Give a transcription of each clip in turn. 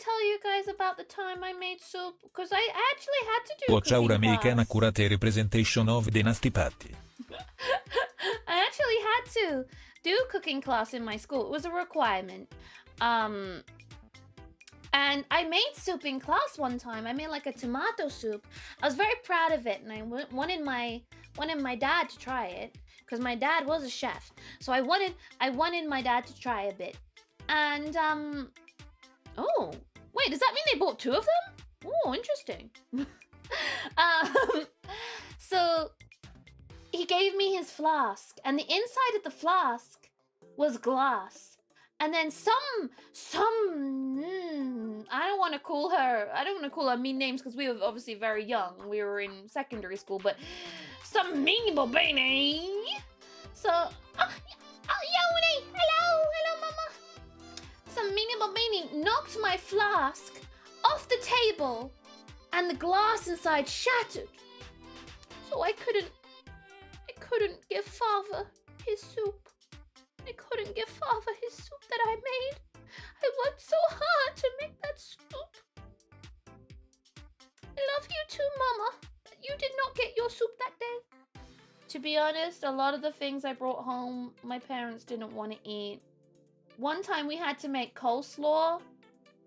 tell you guys about the time I made soup? Because I actually had to do Watch our cooking American class. accurate representation of the nasty patty. I actually had to do cooking class in my school. It was a requirement. And I made soup in class one time. I made like a tomato soup. I was very proud of it, and I wanted my dad to try it because my dad was a chef. So I wanted my dad to try a bit. And oh, wait, does that mean they bought two of them? Oh, interesting. So he gave me his flask, and the inside of the flask was glass. And then I don't want to call her mean names because we were obviously very young. We were in secondary school, but some mean baby. So, Yoni, hello, mama. Some mean baby knocked my flask off the table, and the glass inside shattered. So I couldn't give father his soup. I couldn't give father his soup that I made. I worked so hard to make that soup. I love you too, Mama. You did not get your soup that day. To be honest, a lot of the things I brought home, my parents didn't want to eat. One time we had to make coleslaw,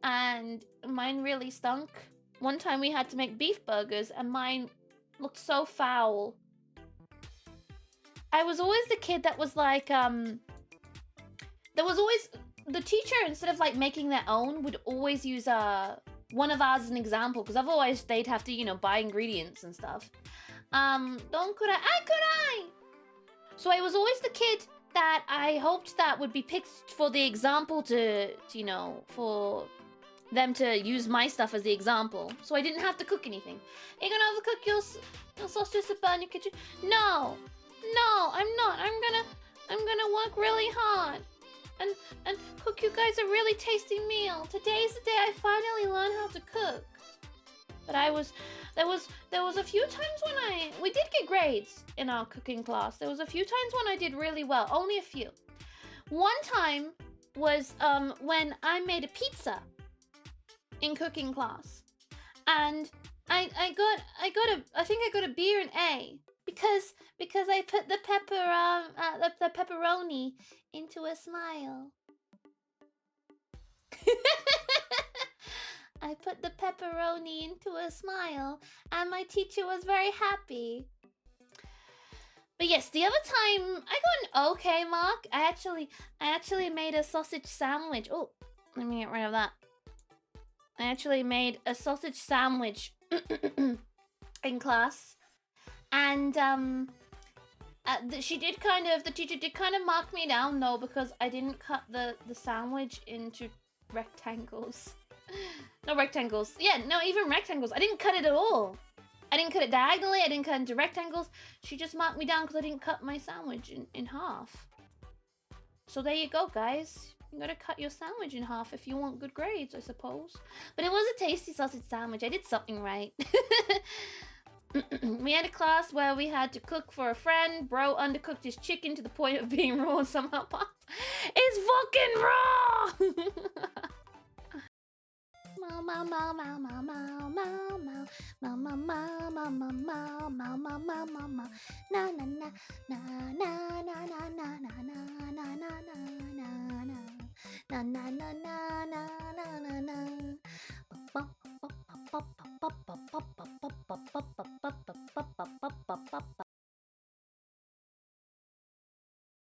and mine really stunk. One time we had to make beef burgers, and mine looked so foul. I was always the kid that was like, there was always, the teacher, instead of like making their own, would always use one of ours as an example, because otherwise they'd have to, buy ingredients and stuff. Could I? So I was always the kid that I hoped that would be picked for the example to for them to use my stuff as the example, so I didn't have to cook anything. Are you gonna overcook your sausage to burn your kitchen? No, I'm not. I'm gonna work really hard and cook you guys a really tasty meal. Today's the day I finally learned how to cook. But there was a few times when we did get grades in our cooking class. There was a few times when I did really well, only a few. One time was when I made a pizza in cooking class, and I think I got a B or an A because I put the pepperoni into a smile. I put the pepperoni into a smile, and my teacher was very happy. But yes, the other time I got an okay mark. I actually made a sausage sandwich. Oh, let me get rid of that. I actually made a sausage sandwich in class, and the teacher did kind of mark me down though, because I didn't cut the sandwich into rectangles. No rectangles. Yeah, no, even rectangles. I didn't cut it at all. I didn't cut it diagonally. I didn't cut it into rectangles. She just marked me down because I didn't cut my sandwich in half. So there you go, guys. You gotta cut your sandwich in half if you want good grades, I suppose. But it was a tasty sausage sandwich. I did something right. We had a class where we had to cook for a friend. Bro undercooked his chicken to the point of being raw and somehow popped. It's fucking raw!